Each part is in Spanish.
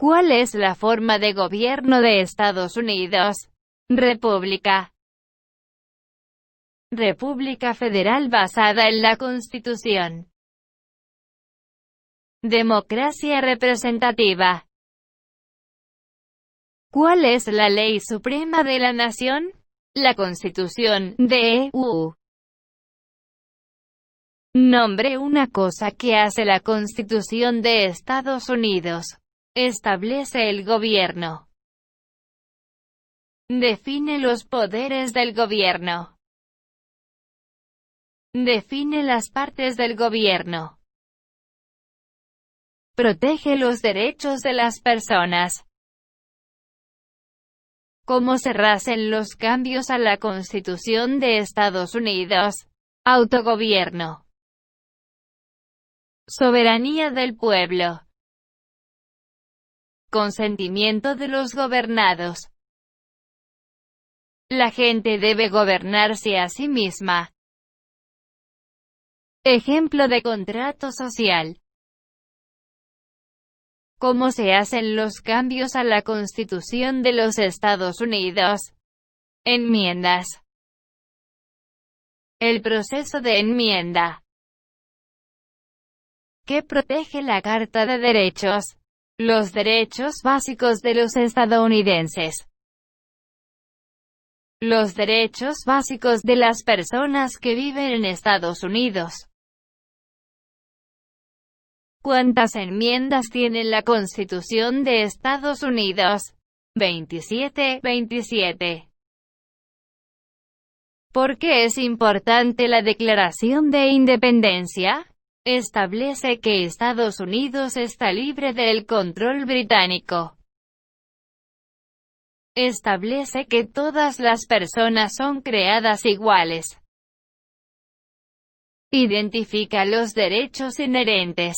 ¿Cuál es la forma de gobierno de Estados Unidos? República. República federal basada en la Constitución. Democracia representativa. ¿Cuál es la ley suprema de la nación? La Constitución, D.U. Nombre una cosa que hace la Constitución de Estados Unidos. Establece el gobierno. Define los poderes del gobierno. Define las partes del gobierno. Protege los derechos de las personas. ¿Cómo se hacen los cambios a la Constitución de Estados Unidos? Autogobierno. Soberanía del pueblo. Consentimiento de los gobernados. La gente debe gobernarse a sí misma. Ejemplo de contrato social. ¿Cómo se hacen los cambios a la Constitución de los Estados Unidos? Enmiendas. El proceso de enmienda. ¿Qué protege la Carta de Derechos? Los derechos básicos de los estadounidenses. Los derechos básicos de las personas que viven en Estados Unidos. ¿Cuántas enmiendas tiene la Constitución de Estados Unidos? 27. ¿Por qué es importante la Declaración de Independencia? Establece que Estados Unidos está libre del control británico. Establece que todas las personas son creadas iguales. Identifica los derechos inherentes.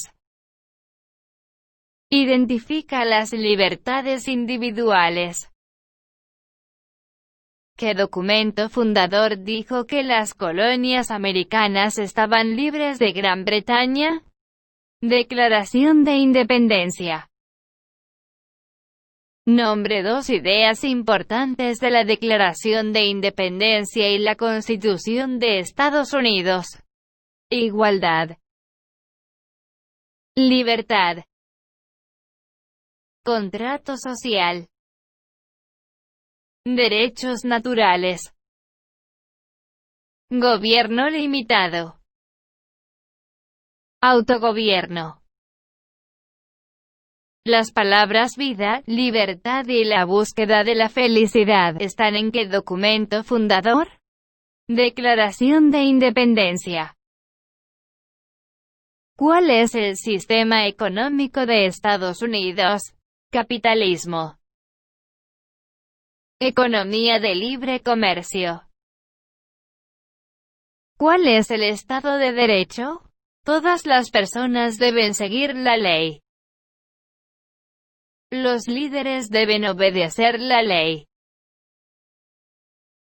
Identifica las libertades individuales. ¿Qué documento fundador dijo que las colonias americanas estaban libres de Gran Bretaña? Declaración de Independencia. Nombre dos ideas importantes de la Declaración de Independencia y la Constitución de Estados Unidos. Igualdad. Libertad. Contrato social. Derechos naturales. Gobierno limitado. Autogobierno. Las palabras vida, libertad y la búsqueda de la felicidad están en ¿qué documento fundador? Declaración de Independencia. ¿Cuál es el sistema económico de Estados Unidos? Capitalismo. Economía de libre comercio. ¿Cuál es el Estado de Derecho? Todas las personas deben seguir la ley. Los líderes deben obedecer la ley.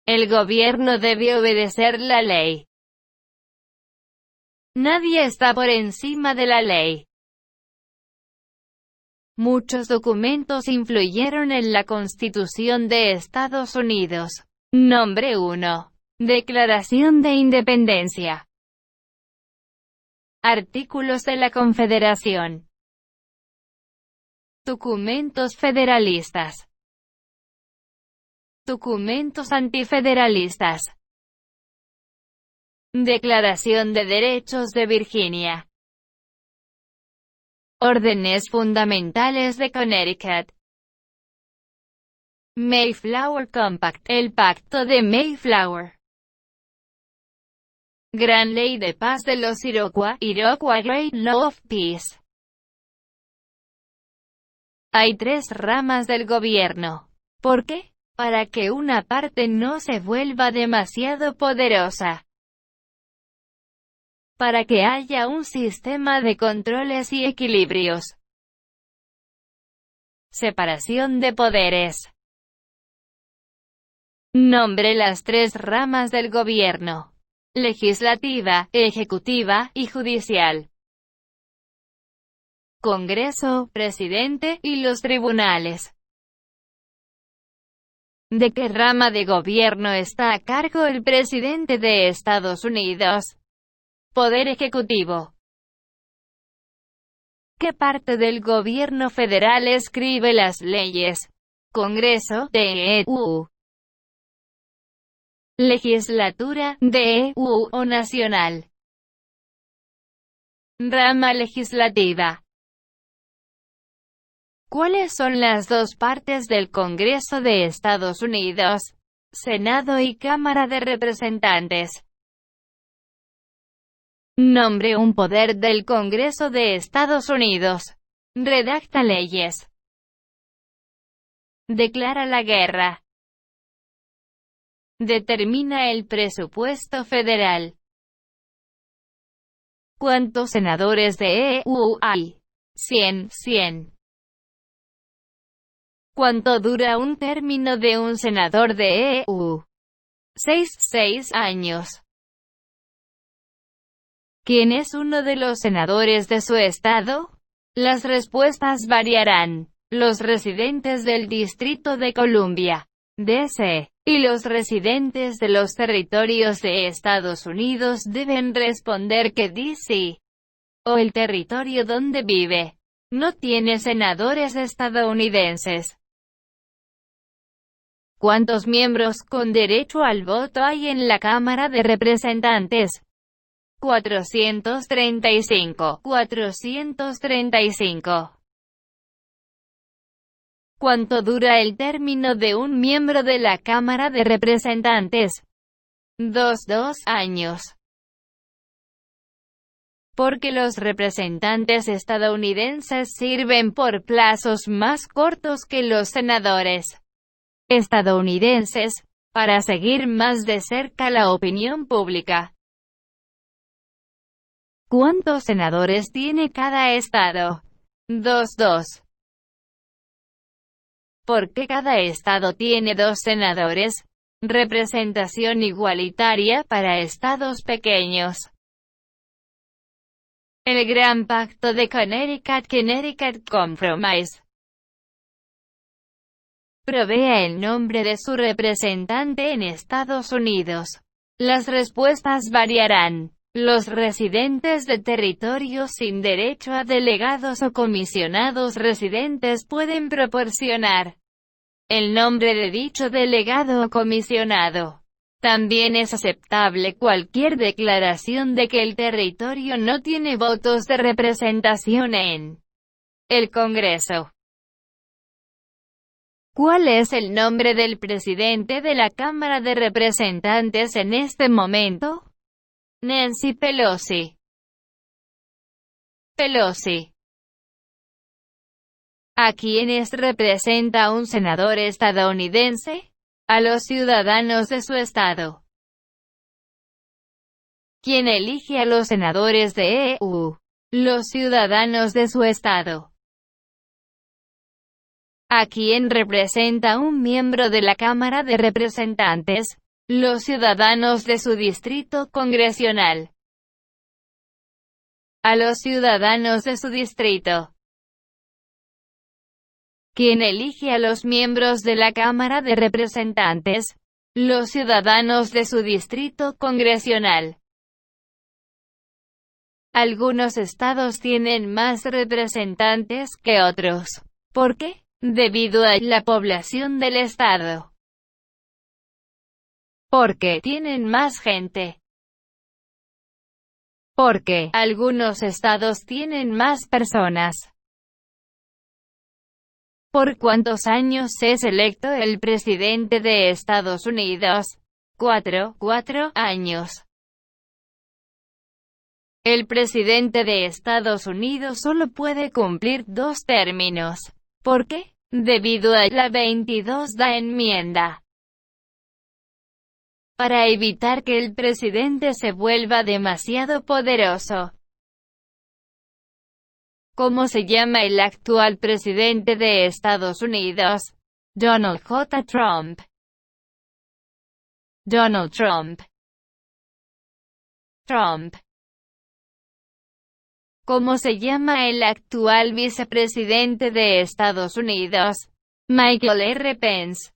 El gobierno debe obedecer la ley. Nadie está por encima de la ley. Muchos documentos influyeron en la Constitución de Estados Unidos. Nombre 1. Declaración de Independencia. Artículos de la Confederación. Documentos federalistas. Documentos antifederalistas. Declaración de Derechos de Virginia. Órdenes fundamentales de Connecticut. Mayflower Compact, el Pacto de Mayflower. Gran Ley de Paz de los Iroquois, Iroquois Great Law of Peace. Hay tres ramas del gobierno. ¿Por qué? Para que una parte no se vuelva demasiado poderosa. Para que haya un sistema de controles y equilibrios. Separación de poderes. Nombre las tres ramas del gobierno: legislativa, ejecutiva y judicial. Congreso, presidente, y los tribunales. ¿De qué rama de gobierno está a cargo el presidente de Estados Unidos? Poder ejecutivo. ¿Qué parte del gobierno federal escribe las leyes? Congreso, DEU. Legislatura, DEU o nacional. Rama legislativa. ¿Cuáles son las dos partes del Congreso de Estados Unidos? Senado y Cámara de Representantes. Nombre un poder del Congreso de Estados Unidos. Redacta leyes. Declara la guerra. Determina el presupuesto federal. ¿Cuántos senadores de EU hay? 100. ¿Cuánto dura un término de un senador de EU? 6 años. ¿Quién es uno de los senadores de su estado? Las respuestas variarán. Los residentes del Distrito de Columbia, D.C., y los residentes de los territorios de Estados Unidos deben responder que D.C., o el territorio donde vive, no tiene senadores estadounidenses. ¿Cuántos miembros con derecho al voto hay en la Cámara de Representantes? 435. ¿Cuánto dura el término de un miembro de la Cámara de Representantes? 2 años. Porque los representantes estadounidenses sirven por plazos más cortos que los senadores estadounidenses, para seguir más de cerca la opinión pública. ¿Cuántos senadores tiene cada estado? 2. ¿Por qué cada estado tiene 2 senadores? Representación igualitaria para estados pequeños. El Gran Pacto de Connecticut Compromise. Provea el nombre de su representante en Estados Unidos. Las respuestas variarán. Los residentes de territorios sin derecho a delegados o comisionados residentes pueden proporcionar el nombre de dicho delegado o comisionado. También es aceptable cualquier declaración de que el territorio no tiene votos de representación en el Congreso. ¿Cuál es el nombre del presidente de la Cámara de Representantes en este momento? Nancy Pelosi. ¿A quiénes representa un senador estadounidense? A los ciudadanos de su estado. ¿Quién elige a los senadores de EU? Los ciudadanos de su estado. ¿A quién representa un miembro de la Cámara de Representantes? Los ciudadanos de su distrito congresional. A los ciudadanos de su distrito. ¿Quién elige a los miembros de la Cámara de Representantes? Los ciudadanos de su distrito congresional. Algunos estados tienen más representantes que otros. ¿Por qué? Debido a la población del estado. Porque tienen más gente. Porque algunos estados tienen más personas. ¿Por cuántos años es electo el presidente de Estados Unidos? 4 años. El presidente de Estados Unidos solo puede cumplir 2 términos. ¿Por qué? Debido a la 22ª enmienda. Para evitar que el presidente se vuelva demasiado poderoso. ¿Cómo se llama el actual presidente de Estados Unidos? Donald J. Trump. Trump. ¿Cómo se llama el actual vicepresidente de Estados Unidos? Michael R. Pence.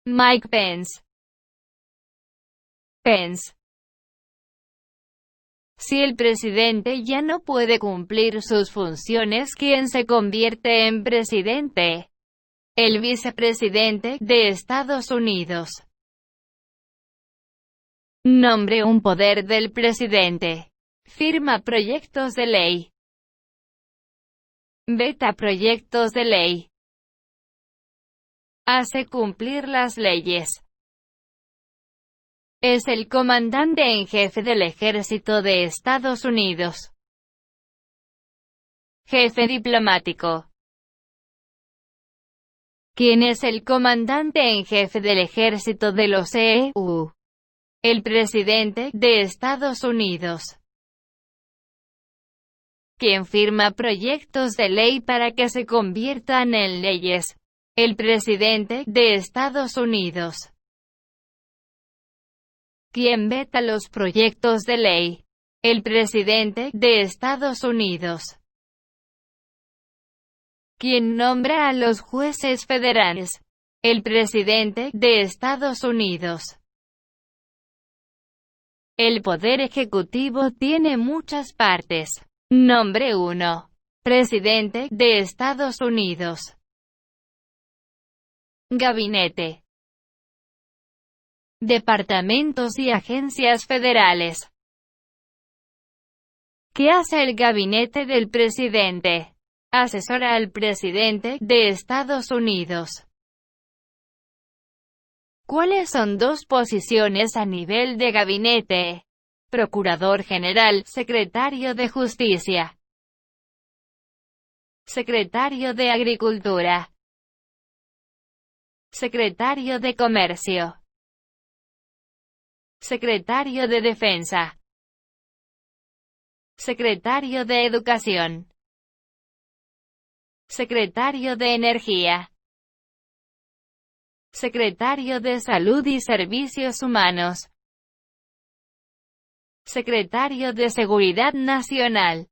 Mike Pence. Pence. Si el presidente ya no puede cumplir sus funciones, ¿quién se convierte en presidente? El vicepresidente de Estados Unidos. Nombre: un poder del presidente. Firma proyectos de ley. Veta proyectos de ley. Hace cumplir las leyes. Es el comandante en jefe del Ejército de Estados Unidos. Jefe diplomático. ¿Quién es el comandante en jefe del Ejército de los EU? El presidente de Estados Unidos. ¿Quién firma proyectos de ley para que se conviertan en leyes? El presidente de Estados Unidos. ¿Quién veta los proyectos de ley? El presidente de Estados Unidos. ¿Quién nombra a los jueces federales? El presidente de Estados Unidos. El poder ejecutivo tiene muchas partes. Nombre 1. Presidente de Estados Unidos. Gabinete. Departamentos y agencias federales. ¿Qué hace el gabinete del presidente? Asesora al presidente de Estados Unidos. ¿Cuáles son dos posiciones a nivel de gabinete? Procurador General, Secretario de Justicia. Secretario de Agricultura. Secretario de Comercio. Secretario de Defensa. Secretario de Educación. Secretario de Energía. Secretario de Salud y Servicios Humanos. Secretario de Seguridad Nacional.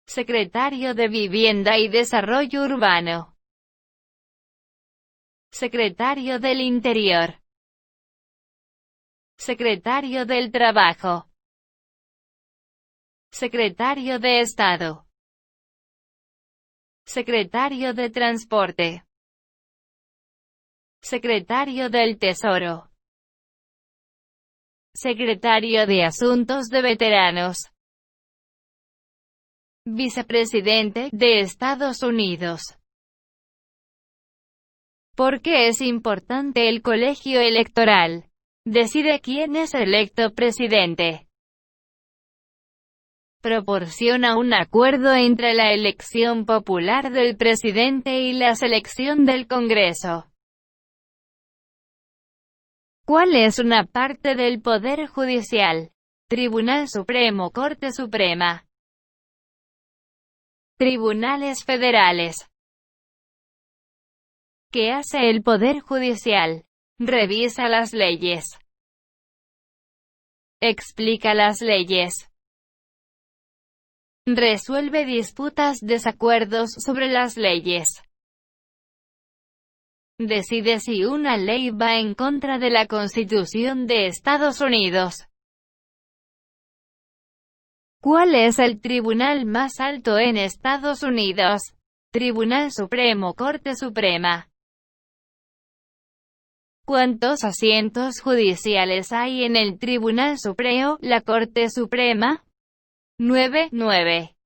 Secretario de Vivienda y Desarrollo Urbano. Secretario del Interior. Secretario del Trabajo. Secretario de Estado. Secretario de Transporte. Secretario del Tesoro. Secretario de Asuntos de Veteranos. Vicepresidente de Estados Unidos. ¿Por qué es importante el colegio electoral? Decide quién es electo presidente. Proporciona un acuerdo entre la elección popular del presidente y la selección del Congreso. ¿Cuál es una parte del Poder Judicial? Tribunal Supremo, Corte Suprema. Tribunales federales. ¿Qué hace el Poder Judicial? Revisa las leyes. Explica las leyes. Resuelve disputas, desacuerdos sobre las leyes. Decide si una ley va en contra de la Constitución de Estados Unidos. ¿Cuál es el tribunal más alto en Estados Unidos? Tribunal Supremo, Corte Suprema. ¿Cuántos asientos judiciales hay en el Tribunal Supremo, la Corte Suprema? 9.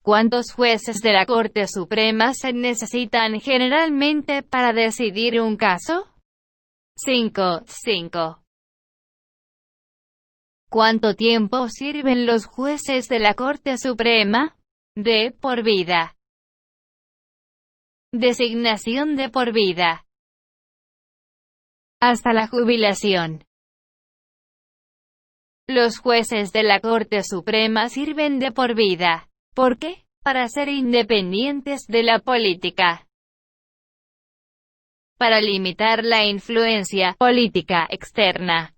¿Cuántos jueces de la Corte Suprema se necesitan generalmente para decidir un caso? 5. ¿Cuánto tiempo sirven los jueces de la Corte Suprema? De por vida. Designación de por vida. Hasta la jubilación. Los jueces de la Corte Suprema sirven de por vida. ¿Por qué? Para ser independientes de la política. Para limitar la influencia política externa.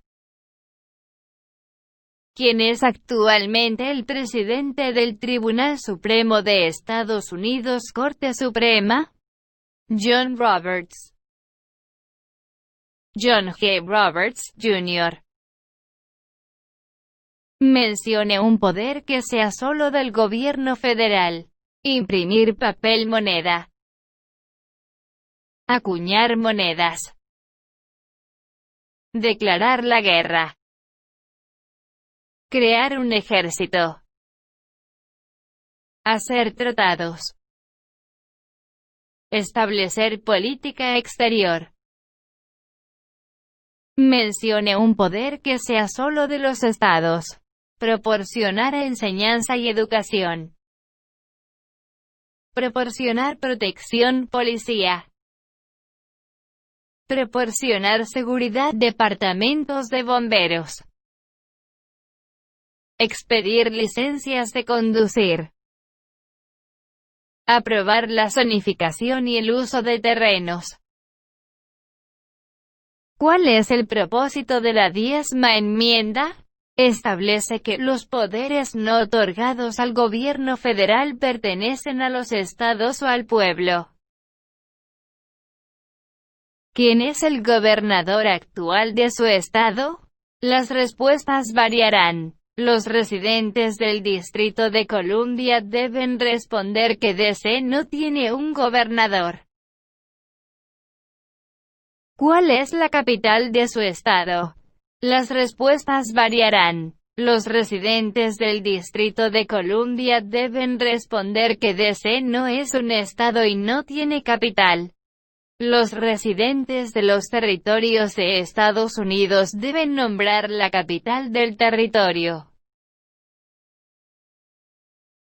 quien es actualmente el presidente del Tribunal Supremo de Estados Unidos, Corte Suprema? John Roberts. John G. Roberts, Jr. Mencione un poder que sea solo del gobierno federal. Imprimir papel moneda. Acuñar monedas. Declarar la guerra. Crear un ejército. Hacer tratados. Establecer política exterior. Mencione un poder que sea solo de los estados. Proporcionar enseñanza y educación. Proporcionar protección, policía. Proporcionar seguridad, departamentos de bomberos. Expedir licencias de conducir. Aprobar la zonificación y el uso de terrenos. ¿Cuál es el propósito de la 10ª enmienda? Establece que los poderes no otorgados al gobierno federal pertenecen a los estados o al pueblo. ¿Quién es el gobernador actual de su estado? Las respuestas variarán. Los residentes del Distrito de Columbia deben responder que DC no tiene un gobernador. ¿Cuál es la capital de su estado? Las respuestas variarán. Los residentes del Distrito de Columbia deben responder que DC no es un estado y no tiene capital. Los residentes de los territorios de Estados Unidos deben nombrar la capital del territorio.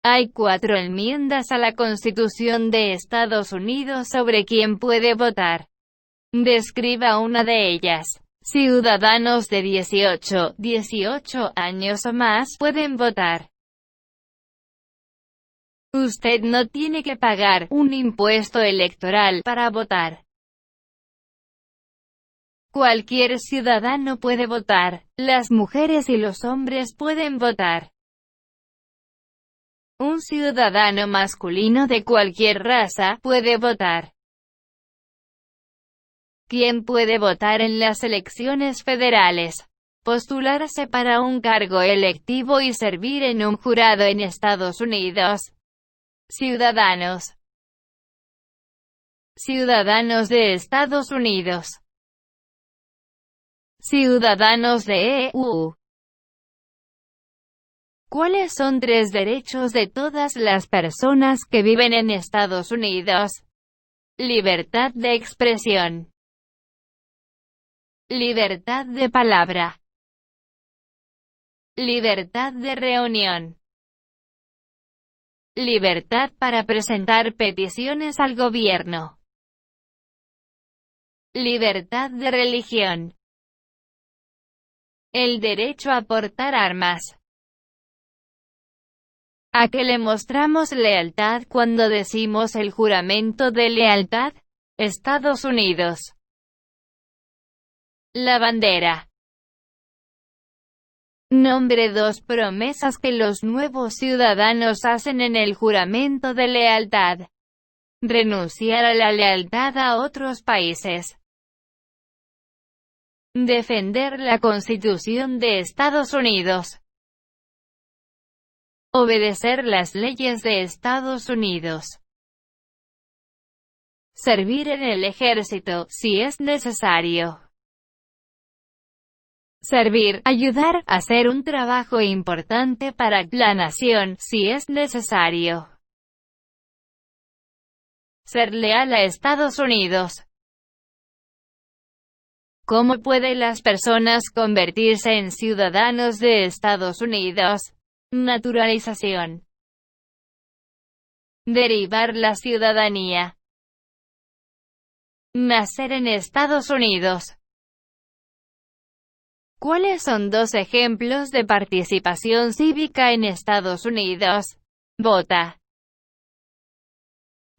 Hay 4 enmiendas a la Constitución de Estados Unidos sobre quién puede votar. Describa una de ellas. Ciudadanos de 18 años o más pueden votar. Usted no tiene que pagar un impuesto electoral para votar. Cualquier ciudadano puede votar. Las mujeres y los hombres pueden votar. Un ciudadano masculino de cualquier raza puede votar. ¿Quién puede votar en las elecciones federales? Postularse para un cargo electivo y servir en un jurado en Estados Unidos. Ciudadanos. Ciudadanos de Estados Unidos. Ciudadanos de EU. ¿Cuáles son 3 derechos de todas las personas que viven en Estados Unidos? Libertad de expresión. Libertad de palabra. Libertad de reunión. Libertad para presentar peticiones al gobierno. Libertad de religión. El derecho a portar armas. ¿A qué le mostramos lealtad cuando decimos el juramento de lealtad? Estados Unidos. La bandera. Nombre 2 promesas que los nuevos ciudadanos hacen en el juramento de lealtad. Renunciar a la lealtad a otros países. Defender la Constitución de Estados Unidos. Obedecer las leyes de Estados Unidos. Servir en el ejército, si es necesario. Servir, ayudar, hacer un trabajo importante para la nación, si es necesario. Ser leal a Estados Unidos. ¿Cómo pueden las personas convertirse en ciudadanos de Estados Unidos? Naturalización. Derivar la ciudadanía. Nacer en Estados Unidos. ¿Cuáles son 2 ejemplos de participación cívica en Estados Unidos? Vota.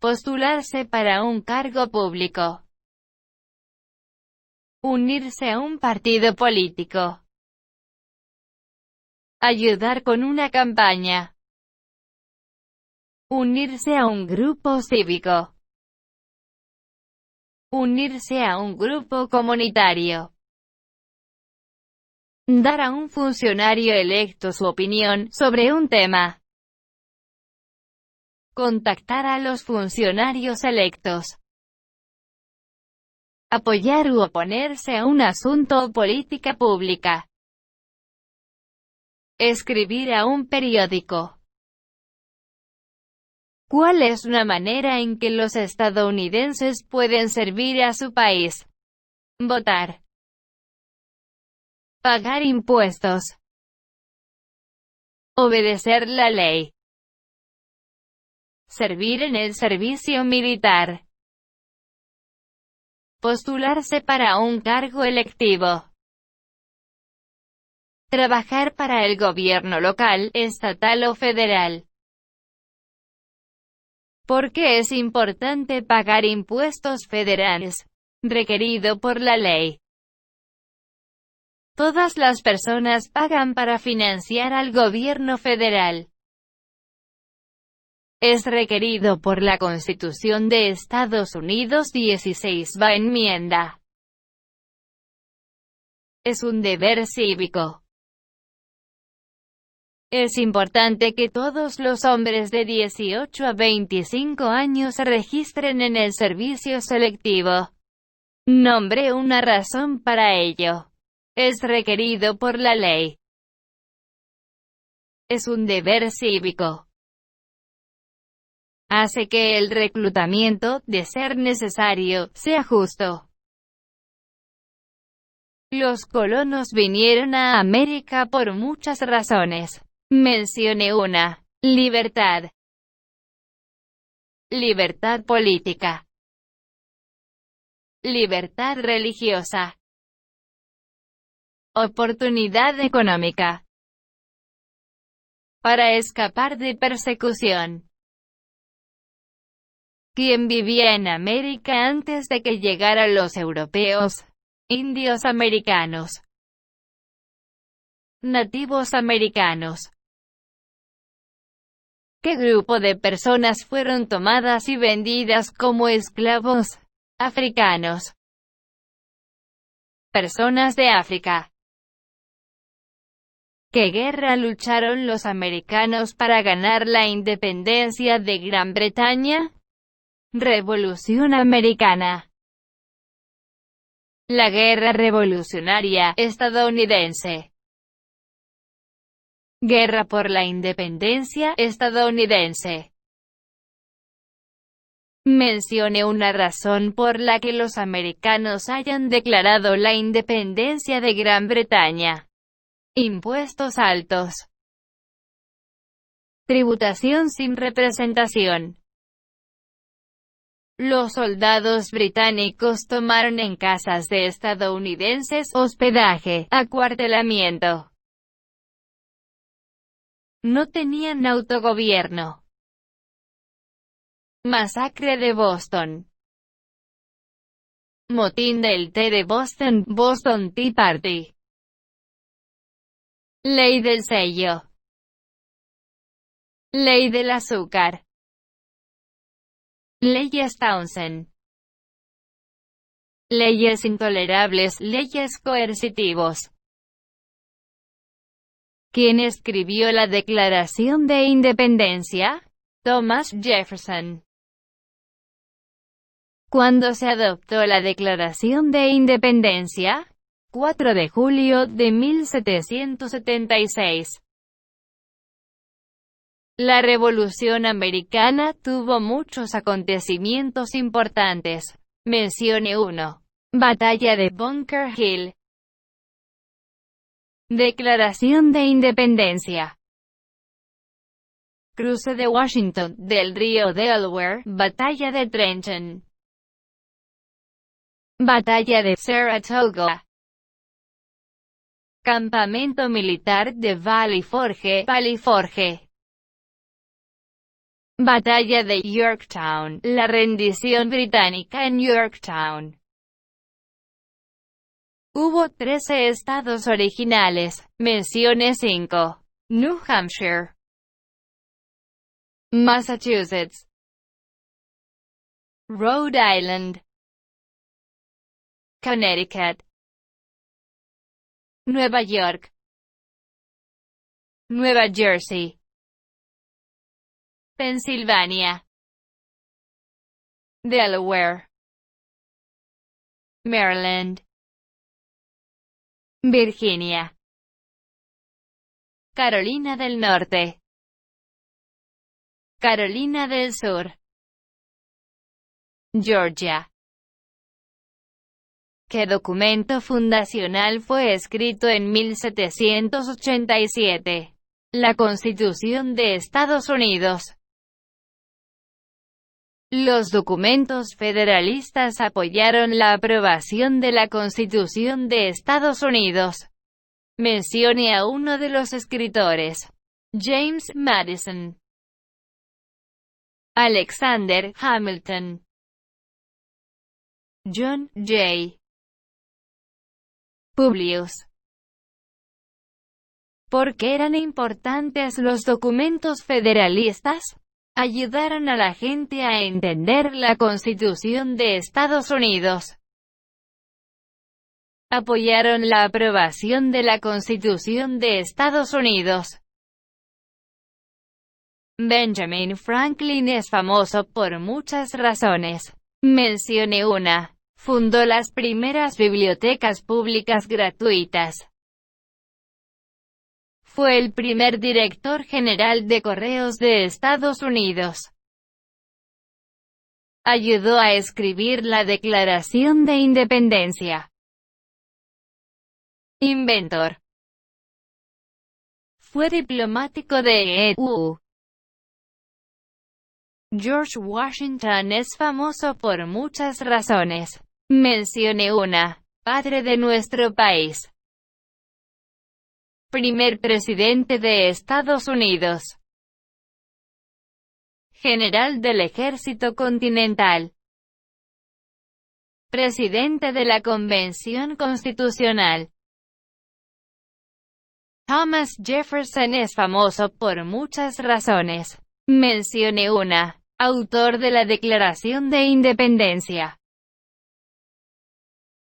Postularse para un cargo público. Unirse a un partido político. Ayudar con una campaña. Unirse a un grupo cívico. Unirse a un grupo comunitario. Dar a un funcionario electo su opinión sobre un tema. Contactar a los funcionarios electos. Apoyar u oponerse a un asunto o política pública. Escribir a un periódico. ¿Cuál es una manera en que los estadounidenses pueden servir a su país? Votar. Pagar impuestos. Obedecer la ley. Servir en el servicio militar. Postularse para un cargo electivo. Trabajar para el gobierno local, estatal o federal. ¿Por qué es importante pagar impuestos federales? Requerido por la ley. Todas las personas pagan para financiar al gobierno federal. Es requerido por la Constitución de Estados Unidos 16ª enmienda. Es un deber cívico. Es importante que todos los hombres de 18 a 25 años se registren en el servicio selectivo. Nombre una razón para ello. Es requerido por la ley. Es un deber cívico. Hace que el reclutamiento, de ser necesario, sea justo. Los colonos vinieron a América por muchas razones. Mencione una. Libertad. Libertad política. Libertad religiosa. Oportunidad económica. Para escapar de persecución. ¿Quién vivía en América antes de que llegaran los europeos? Indios americanos. Nativos americanos. ¿Qué grupo de personas fueron tomadas y vendidas como esclavos? Africanos. Personas de África. ¿Qué guerra lucharon los americanos para ganar la independencia de Gran Bretaña? Revolución Americana. La Guerra Revolucionaria estadounidense. Guerra por la Independencia estadounidense. Mencione una razón por la que los americanos hayan declarado la independencia de Gran Bretaña. Impuestos altos. Tributación sin representación. Los soldados británicos tomaron en casas de estadounidenses hospedaje, acuartelamiento. No tenían autogobierno. Masacre de Boston. Motín del té de Boston, Boston Tea Party. Ley del sello. Ley del azúcar. Leyes Townsend. Leyes intolerables, leyes coercitivos. ¿Quién escribió la Declaración de Independencia? Thomas Jefferson. ¿Cuándo se adoptó la Declaración de Independencia? 4 de julio de 1776. La Revolución Americana tuvo muchos acontecimientos importantes. Mencione uno. Batalla de Bunker Hill. Declaración de Independencia. Cruce de Washington, del río Delaware, Batalla de Trenton. Batalla de Saratoga. Campamento militar de Valley Forge, Valley Forge. Batalla de Yorktown, la rendición británica en Yorktown. Hubo 13 estados originales, mencione 5. New Hampshire, Massachusetts, Rhode Island, Connecticut, Nueva York, Nueva Jersey, Pensilvania, Delaware, Maryland, Virginia, Carolina del Norte, Carolina del Sur, Georgia. ¿Qué documento fundacional fue escrito en 1787? La Constitución de Estados Unidos. Los documentos federalistas apoyaron la aprobación de la Constitución de Estados Unidos. Mencione a uno de los escritores. James Madison, Alexander Hamilton, John Jay Publius. ¿Por qué eran importantes los documentos federalistas? Ayudaron a la gente a entender la Constitución de Estados Unidos. Apoyaron la aprobación de la Constitución de Estados Unidos. Benjamin Franklin es famoso por muchas razones. Mencione una. Fundó las primeras bibliotecas públicas gratuitas. Fue el primer director general de Correos de Estados Unidos. Ayudó a escribir la Declaración de Independencia. Inventor. Fue diplomático de EU. George Washington es famoso por muchas razones. Mencione una. Padre de nuestro país. Primer presidente de Estados Unidos. General del Ejército Continental. Presidente de la Convención Constitucional. Thomas Jefferson es famoso por muchas razones. Mencione una. Autor de la Declaración de Independencia.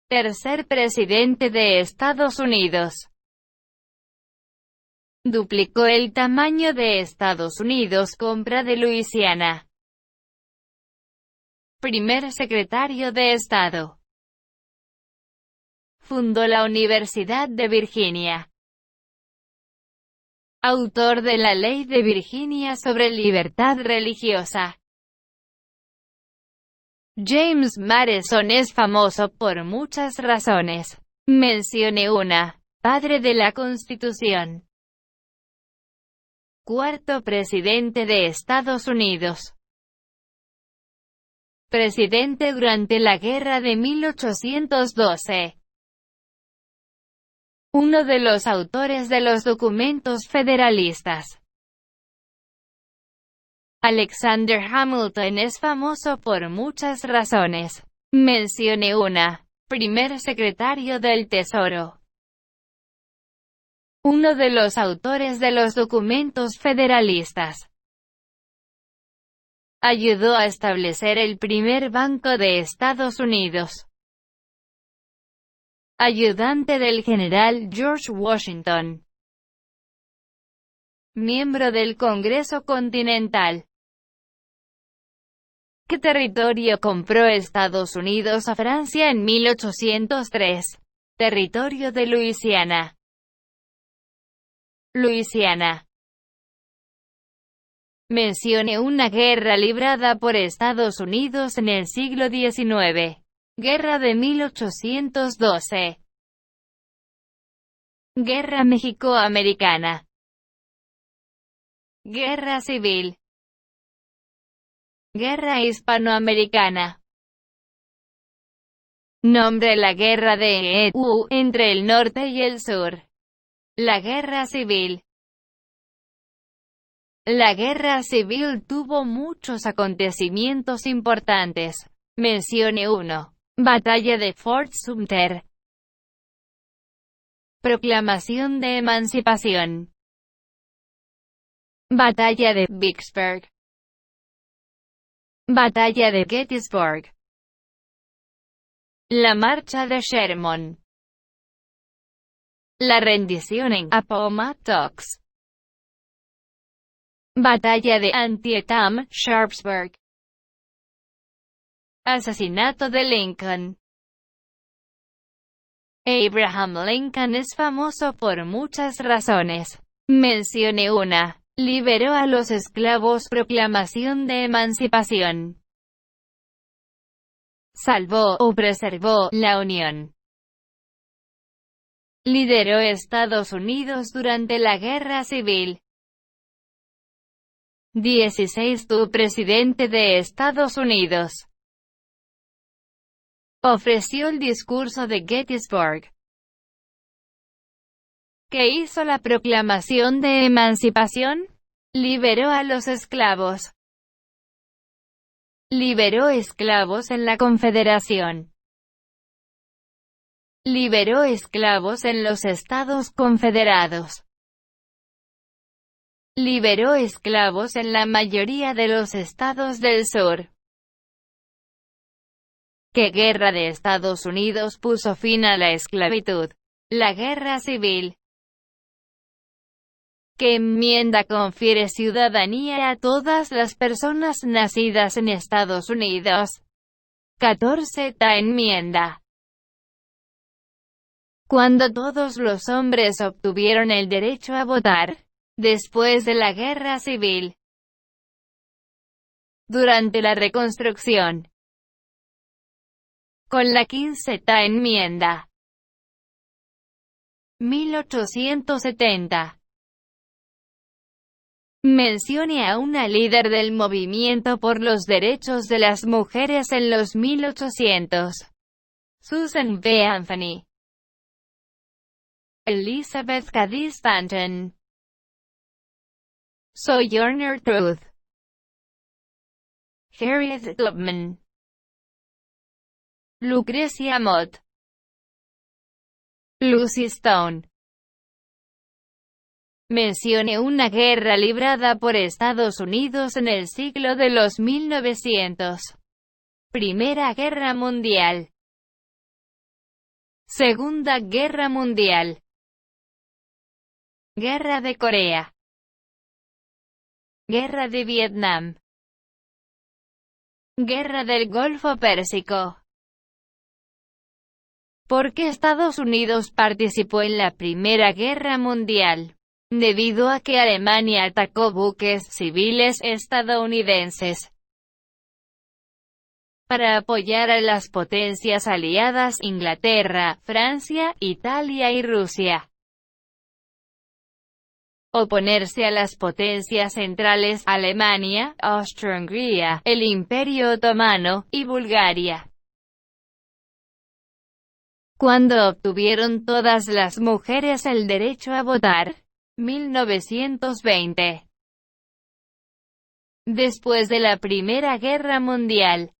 Tercer presidente de Estados Unidos. Duplicó el tamaño de Estados Unidos. Compra de Luisiana. Primer secretario de Estado. Fundó la Universidad de Virginia. Autor de la Ley de Virginia sobre libertad religiosa. James Madison es famoso por muchas razones. Mencione una. Padre de la Constitución. Cuarto presidente de Estados Unidos. Presidente durante la Guerra de 1812. Uno de los autores de los documentos federalistas. Alexander Hamilton es famoso por muchas razones. Mencione una. Primer secretario del Tesoro. Uno de los autores de los documentos federalistas. Ayudó a establecer el primer banco de Estados Unidos. Ayudante del general George Washington. Miembro del Congreso Continental. ¿Qué territorio compró Estados Unidos a Francia en 1803? Territorio de Luisiana. Luisiana. Mencione una guerra librada por Estados Unidos en el siglo XIX. Guerra de 1812. Guerra México-Americana. Guerra Civil. Guerra Hispanoamericana. Nombre la Guerra de EU entre el norte y el sur. La Guerra Civil. La Guerra Civil tuvo muchos acontecimientos importantes. Mencione uno. Batalla de Fort Sumter. Proclamación de Emancipación. Batalla de Vicksburg. Batalla de Gettysburg. La marcha de Sherman. La rendición en Appomattox. Batalla de Antietam, Sharpsburg. Asesinato de Lincoln. Abraham Lincoln es famoso por muchas razones. Mencione una. Liberó a los esclavos. Proclamación de emancipación. Salvó o preservó la Unión. Lideró Estados Unidos durante la Guerra Civil. 16. Tu presidente de Estados Unidos. Ofreció el discurso de Gettysburg, que hizo la proclamación de emancipación. Liberó a los esclavos. Liberó esclavos en la Confederación. Liberó esclavos en los Estados Confederados. Liberó esclavos en la mayoría de los estados del sur. ¿Qué guerra de Estados Unidos puso fin a la esclavitud? La Guerra Civil. ¿Qué enmienda confiere ciudadanía a todas las personas nacidas en Estados Unidos? 14. Ta enmienda. Cuando todos los hombres obtuvieron el derecho a votar, después de la Guerra Civil. Durante la Reconstrucción. Con la 15. Ta enmienda. 1870. Mencione a una líder del movimiento por los derechos de las mujeres en los 1800. Susan B. Anthony. Elizabeth Cady Stanton. Sojourner Truth. Harriet Tubman. Lucrecia Mott. Lucy Stone. Mencione una guerra librada por Estados Unidos en el siglo de los 1900. Primera Guerra Mundial. Segunda Guerra Mundial. Guerra de Corea. Guerra de Vietnam. Guerra del Golfo Pérsico. ¿Por qué Estados Unidos participó en la Primera Guerra Mundial? Debido a que Alemania atacó buques civiles estadounidenses para apoyar a las potencias aliadas Inglaterra, Francia, Italia y Rusia. Oponerse a las potencias centrales Alemania, Austria-Hungría, el Imperio Otomano, y Bulgaria. Cuando obtuvieron todas las mujeres el derecho a votar. 1920. Después de la Primera Guerra Mundial.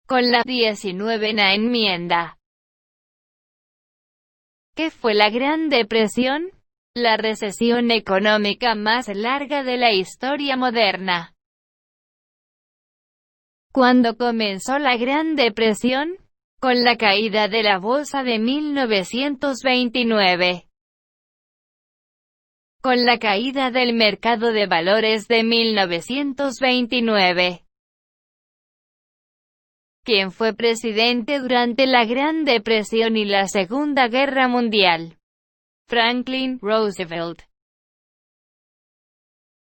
Con la 19ª enmienda. ¿Qué fue la Gran Depresión? La recesión económica más larga de la historia moderna. ¿Cuándo comenzó la Gran Depresión? Con la caída de la bolsa de 1929. Con la caída del mercado de valores de 1929. ¿Quién fue presidente durante la Gran Depresión y la Segunda Guerra Mundial? Franklin Roosevelt.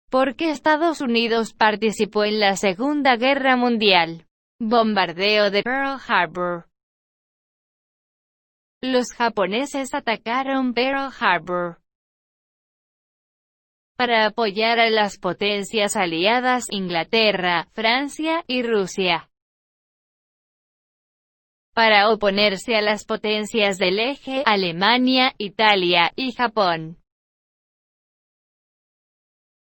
¿Por qué Estados Unidos participó en la Segunda Guerra Mundial? Bombardeo de Pearl Harbor. Los japoneses atacaron Pearl Harbor para apoyar a las potencias aliadas Inglaterra, Francia y Rusia. Para oponerse a las potencias del eje Alemania, Italia y Japón.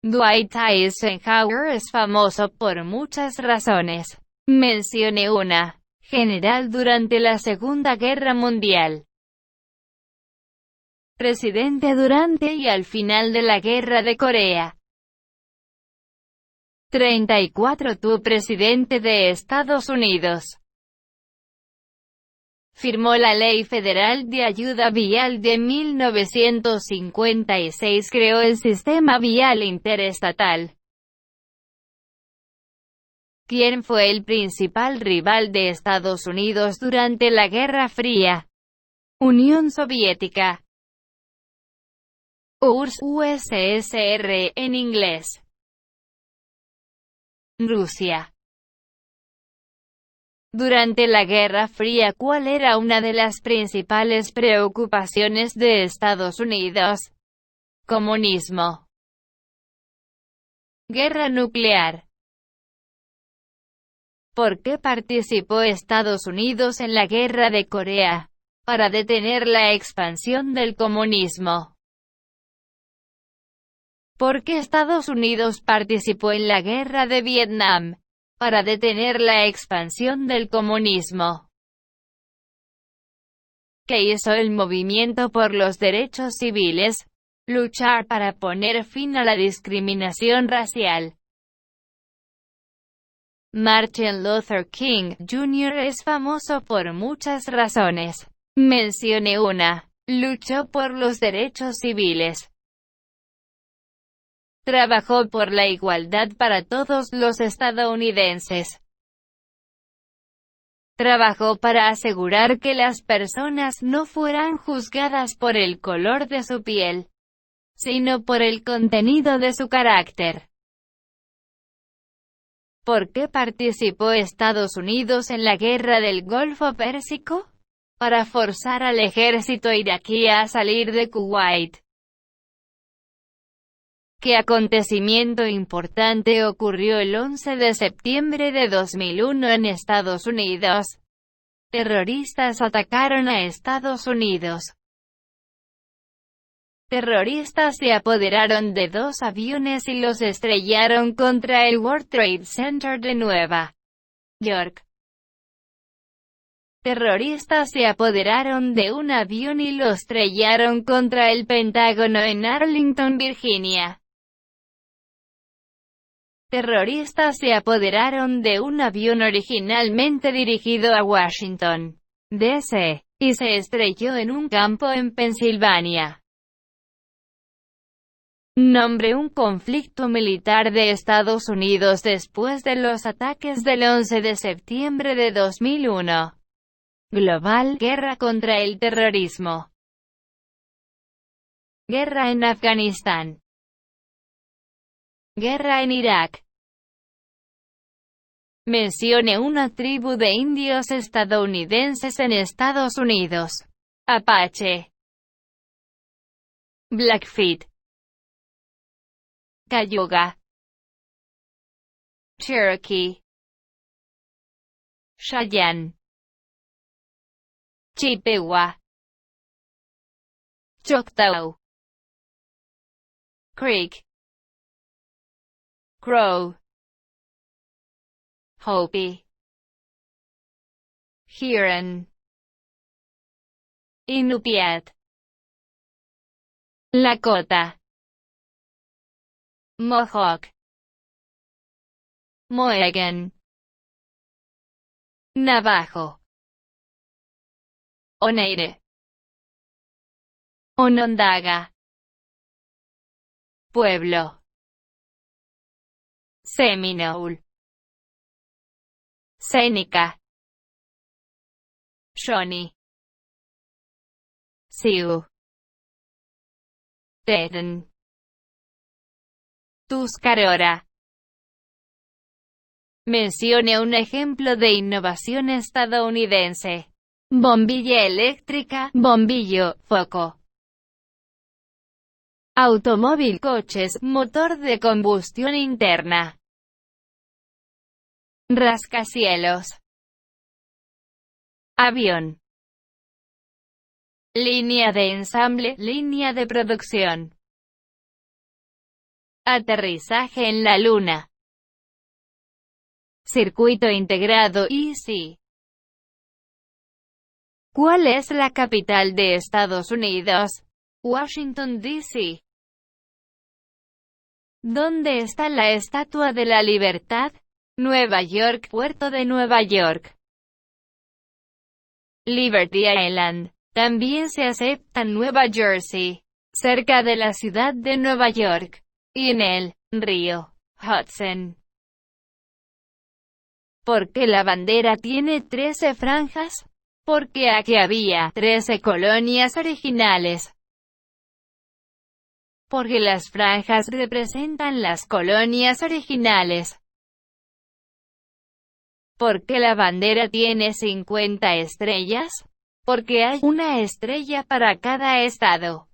Dwight Eisenhower es famoso por muchas razones. Mencione una. General durante la Segunda Guerra Mundial. presidente durante y al final de la Guerra de Corea. 34. Tu presidente de Estados Unidos. Firmó la Ley Federal de Ayuda Vial de 1956. Creó el Sistema Vial Interestatal. ¿Quién fue el principal rival de Estados Unidos durante la Guerra Fría? Unión Soviética. USSR en inglés. Rusia. Durante la Guerra Fría, ¿cuál era una de las principales preocupaciones de Estados Unidos? Comunismo. Guerra nuclear. ¿Por qué participó Estados Unidos en la Guerra de Corea? Para detener la expansión del comunismo. ¿Por qué Estados Unidos participó en la Guerra de Vietnam? Para detener la expansión del comunismo. ¿Qué hizo el movimiento por los derechos civiles? Luchar para poner fin a la discriminación racial. Martin Luther King, Jr. es famoso por muchas razones. Mencione una. Luchó por los derechos civiles. Trabajó por la igualdad para todos los estadounidenses. Trabajó para asegurar que las personas no fueran juzgadas por el color de su piel, sino por el contenido de su carácter. ¿Por qué participó Estados Unidos en la Guerra del Golfo Pérsico? Para forzar al ejército iraquí a salir de Kuwait. ¿Qué acontecimiento importante ocurrió el 11 de septiembre de 2001 en Estados Unidos? Terroristas atacaron a Estados Unidos. Terroristas se apoderaron de 2 aviones y los estrellaron contra el World Trade Center de Nueva York. Terroristas se apoderaron de un avión y lo estrellaron contra el Pentágono en Arlington, Virginia. Terroristas se apoderaron de un avión originalmente dirigido a Washington, D.C., y se estrelló en un campo en Pensilvania. Nombre un conflicto militar de Estados Unidos después de los ataques del 11 de septiembre de 2001. Global, guerra contra el terrorismo. Guerra en Afganistán. Guerra en Irak. Mencione una tribu de indios estadounidenses en Estados Unidos. Apache. Blackfeet. Cayuga. Cherokee. Cheyenne. Chippewa. Choctaw. Creek. Crow. Hopi. Huron. Inupiat. Lakota. Mohawk. Mohegan. Navajo. Oneire. Onondaga. Pueblo. Seminole. Seneca. Shawnee. Sioux. Teton. Tuscarora. Mencione un ejemplo de innovación estadounidense. Bombilla eléctrica, bombillo, foco. Automóvil, coches, motor de combustión interna. Rascacielos. Avión. Línea de ensamble, línea de producción. Aterrizaje en la Luna. Circuito integrado, EC. ¿Cuál es la capital de Estados Unidos? Washington, D.C. ¿Dónde está la Estatua de la Libertad? Nueva York, Puerto de Nueva York. Liberty Island. También se acepta en Nueva Jersey, cerca de la ciudad de Nueva York, y en el río Hudson. ¿Por qué la bandera tiene 13 franjas? Porque aquí había 13 colonias originales. Porque las franjas representan las colonias originales. ¿Por qué la bandera tiene 50 estrellas? Porque hay una estrella para cada estado.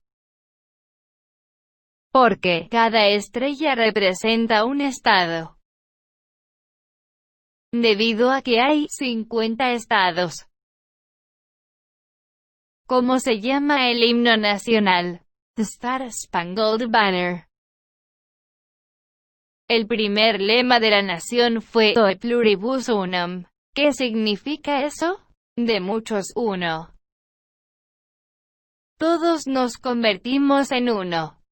Porque cada estrella representa un estado. Debido a que hay 50 estados. ¿Cómo se llama el himno nacional? The Star Spangled Banner. El primer lema de la nación fue De pluribus unum. ¿Qué significa eso? De muchos uno. Todos nos convertimos en uno.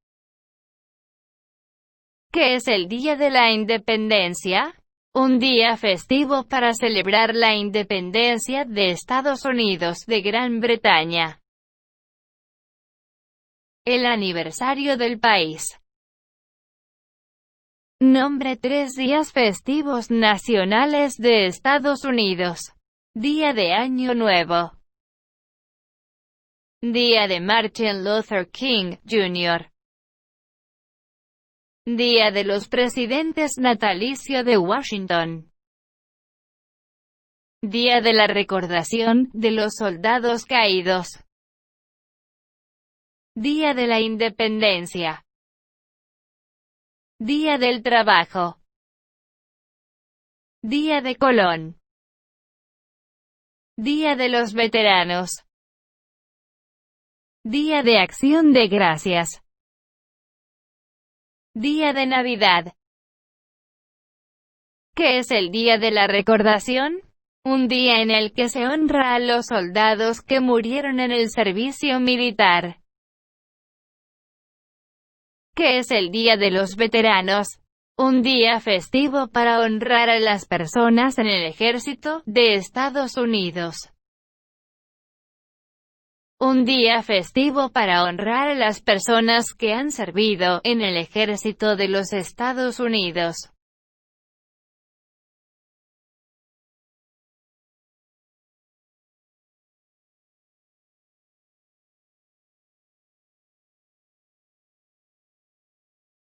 ¿Qué es el Día de la Independencia? Un día festivo para celebrar la independencia de Estados Unidos de Gran Bretaña. El aniversario del país. Nombre: 3 días festivos nacionales de Estados Unidos. Día de Año Nuevo. Día de Martin Luther King, Jr. Día de los Presidentes natalicio de Washington. Día de la recordación de los soldados caídos. Día de la Independencia. Día del Trabajo. Día de Colón. Día de los Veteranos. Día de Acción de Gracias. Día de Navidad. ¿Qué es el Día de la Recordación? Un día en el que se honra a los soldados que murieron en el servicio militar. ¿Qué es el Día de los Veteranos? Un día festivo para honrar a las personas en el ejército de Estados Unidos. Un día festivo para honrar a las personas que han servido en el ejército de los Estados Unidos.